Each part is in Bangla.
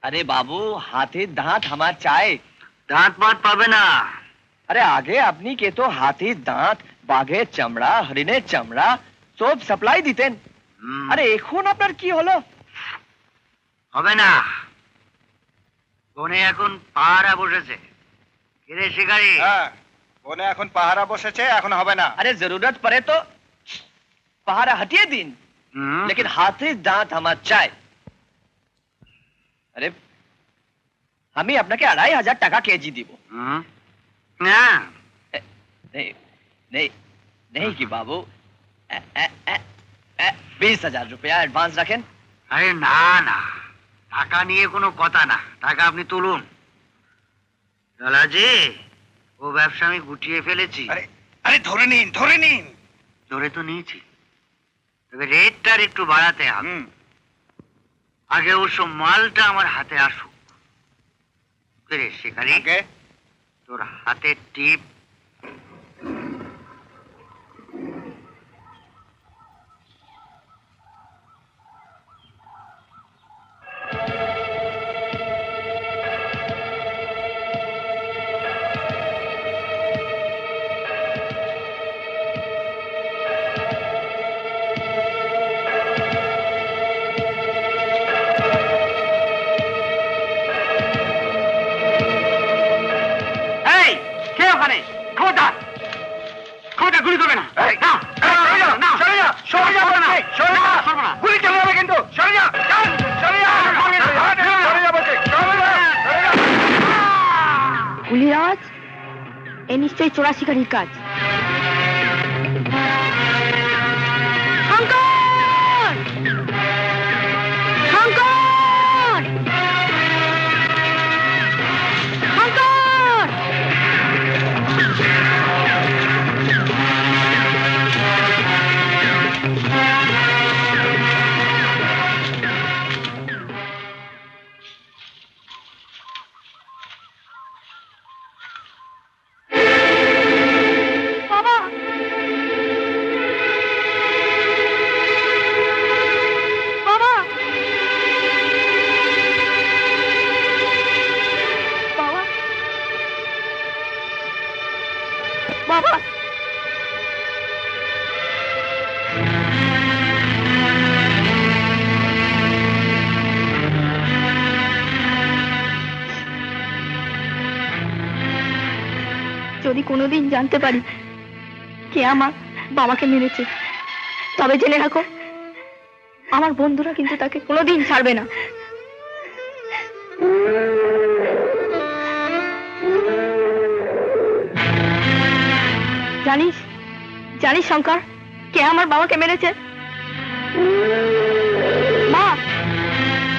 अरे बाबू हाथी दांत हमार चाय दांत मात पाबे ना। अरे आगे अपनी के तो हाथी दांत बाघे चमड़ा हरिणे चमड़ा सब सप्लाई दितेन। अरे এখন আপনার কি হলো? হবে না, বনে এখন পাহারা বসেছে। কিরে শিকারি? হ্যাঁ, বনে এখন পাহারা বসেছে, এখন হবে না। अरे जरूरत पड़े तो पहाड़ा हटिए दिन, लेकिन हाथी दांत हमार चाय। अरे আমি আপনাকে 2500 টাকা কেজি দিব। না नहीं नहीं नहीं कि बाबू 20,000 रुपया एडवांस रखें। আরে না না, টাকা নিয়ে কোনো কথা না, টাকা আপনি তুলুন। লালাজি, ও ব্যবসা আমি গুটিয়ে ফেলেছি। আরে আরে ধরে নিন, ধরে নিন। ধরে তো নিয়েছি, তবে রেটটা একটু বাড়াতে হবে। আগে ওর সব মালটা আমার হাতে আসুক। কিরে শিকারি, তোর হাতের টিপ। নিশ্চয়ই চোরা শিকারির কাজ। যদি কোনোদিন জানতে পারি কে আমার বাবাকে মেরেছে, তবে জেনে রাখো আমার বন্ধুরা কিন্তু তাকে কোনোদিন ছাড়বে না। জানিস জানিস শঙ্কর, কে আমার বাবাকে মেরেছে? মা,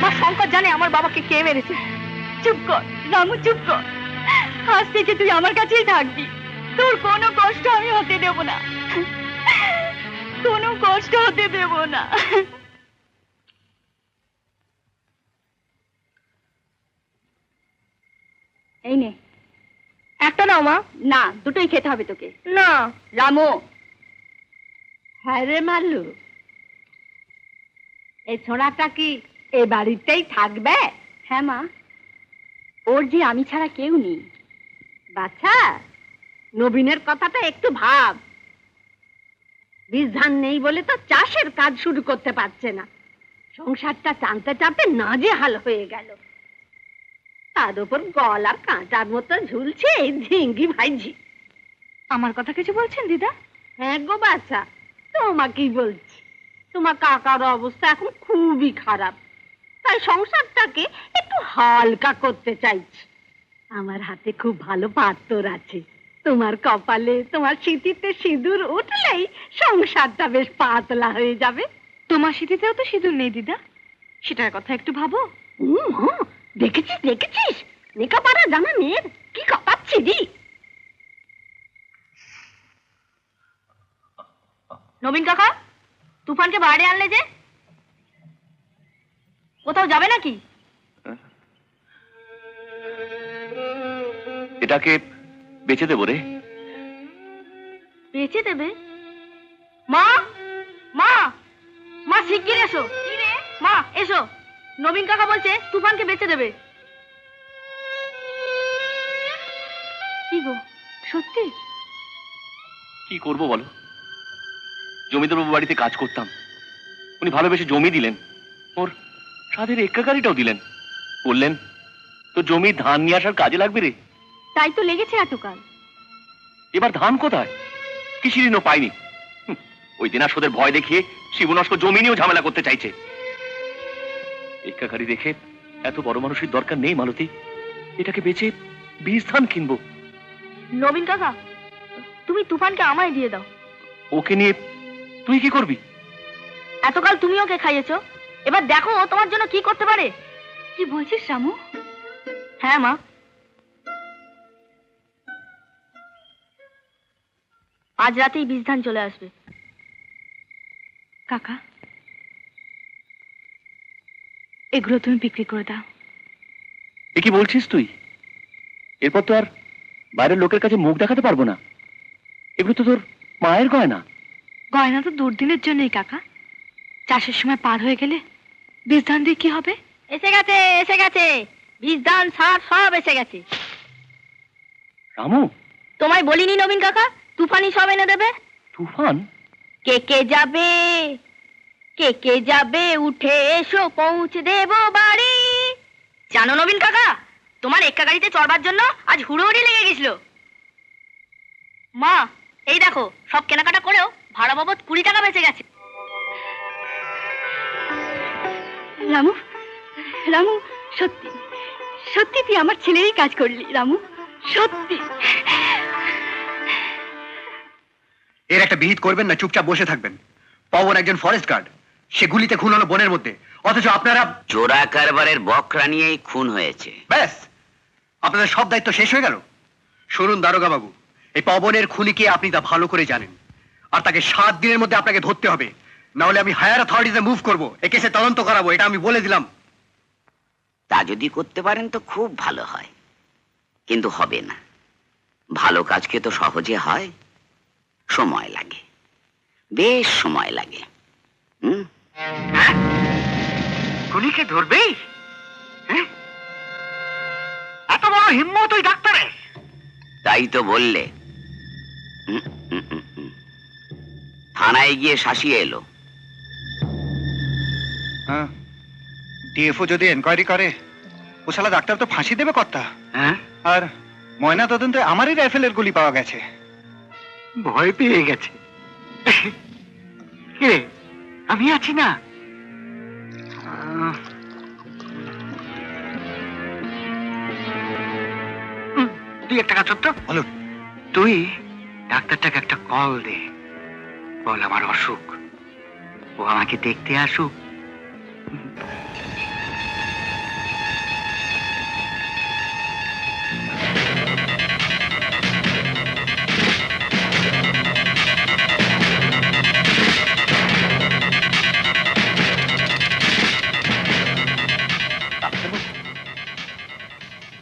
মা শঙ্কর জানে আমার বাবাকে কে মেরেছে। চুপ কর রামু, চুপ কর। আজ থেকে তুই আমার কাছেই থাকবি, তোর কোনো কষ্ট আমি হতে দেব না, কোনো কষ্ট হতে দেব না। এই নে একটা নাও মা। না, দুটোই খেতে হবে তোকে। না রামু। হ্যাঁ রে মালু, এই ছোড়াটা কি এ বাড়িতেই থাকবে? হ্যাঁ মা, ওর যে আমি ছাড়া কেউ নেই। বাচ্চা, নবীনের কথাটা একটু ভাব। বীজ ধান নেই বলে তো চাষের কাজ শুরু করতে পারছে না, সংসারটা টানতে টানতে নাজেহাল হয়ে গেল। তার উপর গলার কাঁটার মতো ঝুলছে এই ঝিঙ্গি ভাইঝি। আমার কথা কিছু বলছেন দিদা? হ্যাঁ গো বাচ্চা, তোমাকেই বলছি। তোমার কাকার অবস্থা এখন খুবই খারাপ, তাই সংসারটাকে একটু হালকা করতে চাইছি। আমার হাতে খুব ভালো পাত্তর আছে, তোমার কপালে তোমার সিঁথিতে সিঁদুর উঠলেই সংসারটা বেশ পাতলা হয়ে যাবে। তোমার সিঁথিতেও তো সিঁদুর নেই দিদা, সেটার কথা একটু ভাবো। দেখেছিস দেখেছিস, লেখাপড়া জানা মেয়ের কি কাঁপাচ্ছি দি। নবীন কাকা, তুফানকে বাইরে আনলে যে, কোথাও যাবে নাকি? এটাকে বেচে দেবো রে। বেচে দেবে? মা, মা, মা শিগগির এসো। মা এসো, নবীন কাকা বলছে তুফানকে বেচে দেবে। কি গো, সত্যি? কি করব বলো, জমিদার বাবু বাড়িতে কাজ করতাম, উনি ভালোবেসে জমি দিলেন, ওর সাধের এক্কা গাড়িটাও দিলেন, বললেন তো জমি ধান নিয়ে আসার কাজে লাগবে রে। তাই তো লেগেছে এতকাল। এবার ধান কোথায়, কৃষিঋণও পাইনি। ওই দিন আসলে ভয় দেখিয়ে শিবনস্ক জমি নিয়েও ঝামেলা করতে চাইছে। এক্কা গাড়ি রেখে এত বড় মানুষের দরকার নেই মালতী, এটাকে বেচে বীজ ধান কিনবো। নবীন কাকা, তুমি তুফানকে আমায় দিয়ে দাও। ওকে নিয়ে তুই কি করবি? এতকাল তুমি ওকে খাইয়েছো, এবার দেখো ও তোমার জন্য কি করতে পারে। কি বলছিস রামু? হ্যাঁ মা। আজ রাতেই বীজ ধান চলে আসবে। কাকা, এগুলো তুমি বিক্রি করে দাও। এ কি বলছিস তুই? এরপর তো আর বাইরের লোকের কাছে মুখ দেখাতে পারবো না। এগুলো তো তোর মায়ের গয়না। গয়না তো দুর্দিনের জন্যই কাকা, চাষের সময় পার হয়ে গেলে বীজ ধান দিয়ে কি হবে? এসে গেছে, এসে গেছে, বীজ ধান সার সব এসে গেছে। রামু, তোমায় বলিনি নবীন কাকা তুফানই সব এনে দেবে? তুফান? কে কে যাবে, কে কে যাবে, উঠে এসো পৌঁছে দেবো বাড়ি। জানো নবীন কাকা, তোমার এক্কা গাড়িতে চড়বার জন্য আজ হুড়োহুড়ি লেগে গেছিল। মা, এই দেখো সব কেনাকাটা করেও ভাড়া বাবদ 20 টাকা বেঁচে গেছে। রামু, রামু, সত্যি সত্যি তুই আমার ছেলেরই কাজ করলি রামু, সত্যি। এর একটা বিহিত করবেন না, চুপচাপ বসে থাকবেন। পবন একজন ফরেস্ট গার্ড, সে গুলিতে খুন হলো বনের মধ্যে, অথচ আপনারা চোরা কারবারের বকরা নিয়েই খুন হয়েছে। ব্যাস আপনাদের সব দায়িত্ব শেষ হয়ে গেল। শুনুন দারোগা বাবু, এই পবনের খুনিকে আপনি তা ভালো করে জানেন, আর তাকে 7 দিনের মধ্যে আপনাকে ধরতে হবে, না হলে আমি হায়ার অথরিটিতে মুভ করব, এই কেসে তদন্ত করাবো, এটা আমি বলে দিলাম। তা যদি করতে পারেন তো খুব ভালো হয়, কিন্তু হবে না। ভালো কাজকে তো সহজে হয়, সময় লাগে, বেশ সময় লাগে। খুনিকে ধরবেই? এত বড় হিম্মত ওই ডাক্তারের? তাই তো বললে। থানায় গিয়ে শাসিয়ে এলো। ডিএফও যদি এনকোয়ারি করে, ও শালা ডাক্তার তো ফাঁসি দেবে কর্তা। হ্যাঁ, আর ময়না তদন্তে আমারই রাইফেলের গুলি পাওয়া গেছে। ভয় পেয়ে গেছে। কে? আমি আছি না? তুই একটা কাজ করতো, বলুন। তুই ডাক্তারটাকে একটা কল দে, বল আমার অসুখ, ও আমাকে দেখতে আসুক।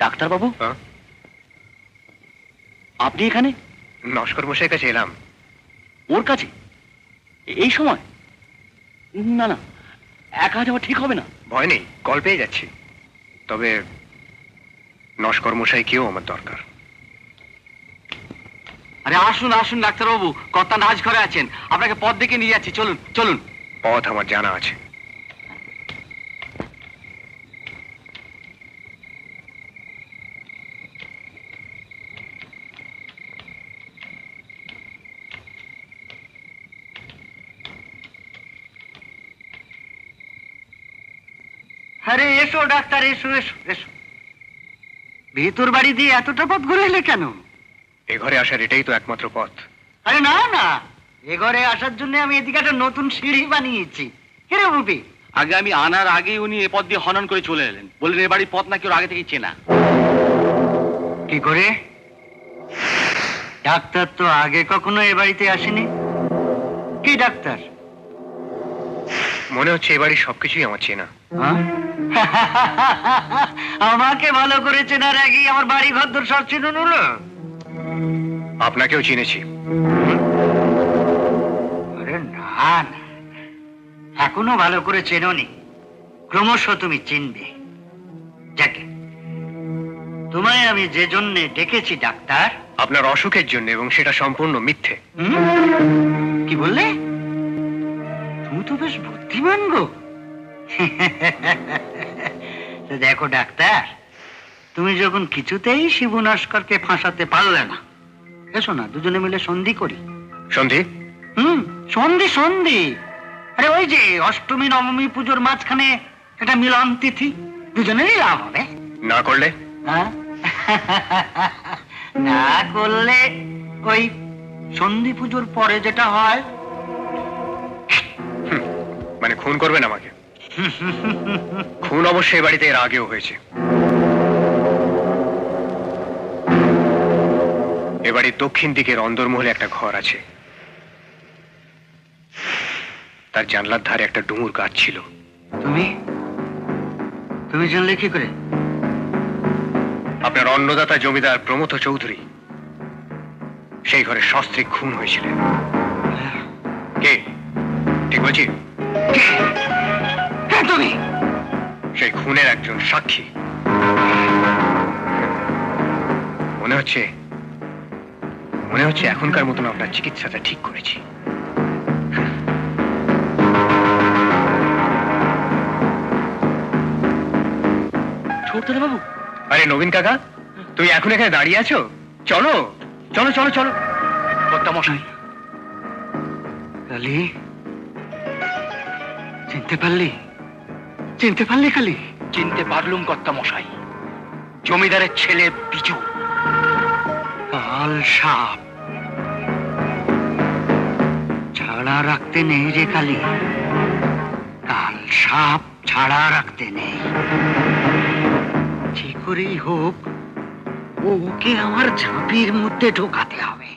ডাক্তারবাবু, হ্যাঁ? আপনি এখানে? নস্কর মশাইয়ের কাছে এলাম। ওর কাছে এই সময়? না না, একা যাওয়া ঠিক হবে না। ভয় নেই, কল পেয়ে যাচ্ছি। তবে নস্কর মশাইকেও আমার দরকার। আরে আসুন আসুন ডাক্তারবাবু, কর্তা নাচ ঘরে আছেন, আপনাকে পথ দেখে নিয়ে যাচ্ছি, চলুন চলুন। পথ আমার জানা আছে। আরে এসো ডাক্তার, এসো এসো এসো। ভেতর বাড়ি দিয়ে এতটা পথ ঘুরে এলে কেন? এ ঘরে আসার এটাই তো একমাত্র পথ। আরে না না, এ ঘরে আসার জন্য আমি এদিকে একটা নতুন সিঁড়ি বানিয়েছি। কেরে বুপি? আগে আমি আনার আগেই উনি এ পথ দিয়ে হনন করে চলে এলেন, বললেন এ বাড়ির পথ নাকি ওর আগে থেকেই চেনা। কি করে? ডাক্তার তো আগে কখনো এ বাড়িতে আসেনি। কি ডাক্তার? মনে হচ্ছে এ বাড়ির সবকিছুই আমার চেনা। আমাকে ভালো করে চেনার আগেই আমার বাড়ি ঘর সব চিনুন হলো। আপনাকেও চিনেছি। আরে না না, এখনো ভালো করে চেনোনি। ক্রমশ তুমি চিনবে। যাকে তোমায় আমি যে জন্য ডেকেছি ডাক্তার। আপনার অসুখের জন্য, এবং সেটা সম্পূর্ণ মিথ্যে। কি বললে? তুমি তো বেশ বুদ্ধিমান গো। তো দেখো ডাক্তার, তুমি যখন কিছুতেই শিবু নস্করকে ফাঁসাতে পারলে না, এসো না দুজনে মিলে সন্ধি করি। সন্ধি? সন্ধি সন্ধি। আরে ওই যে অষ্টমী নবমী পুজোর মাঝখানে একটা মিলন তিথি, দুজনেরই লাভ হবে। না করলে? হ্যাঁ? না করলে ওই সন্ধি পুজোর পরে যেটা হয়। মানে খুন করবেন আমাকে? খুন অবশ্যই এ বাড়িতে এর আগেও হয়েছে। এ বাড়ির দক্ষিণ দিকের অন্দরমহলে একটা ঘর আছে, তার জানলার ধারে একটা ডুমুর গাছ ছিল। তুমি তুমি জানলে কি করে? আপনার অন্নদাতা জমিদার প্রমথ চৌধুরী সেই ঘরে সস্ত্রীক খুন হয়েছিলেন। কে? ঠিক বলছি? তুমি সেই খুনের একজন সাক্ষী। মনে হচ্ছে এখনকার মতন আপনার চিকিৎসাটা ঠিক করেছি। বাবু, আরে নবীন কাকা, তুমি এখন এখানে দাঁড়িয়ে আছো? চলো চলো চলো চলো। কর্তা মশাই, কালি, চিনতে পারলি? চিনতে পারলি কালি? চিনতে পারলুম কর্তা মশাই, জমিদারের ছেলে বিজু। কাল সাপ ছাড়া রাখতে নেই রে কালি, কাল সাপ ছাড়া রাখতে নেই। যে করেই হোক ওকে আমার ঝাঁপির মধ্যে ঢোকাতে হবে।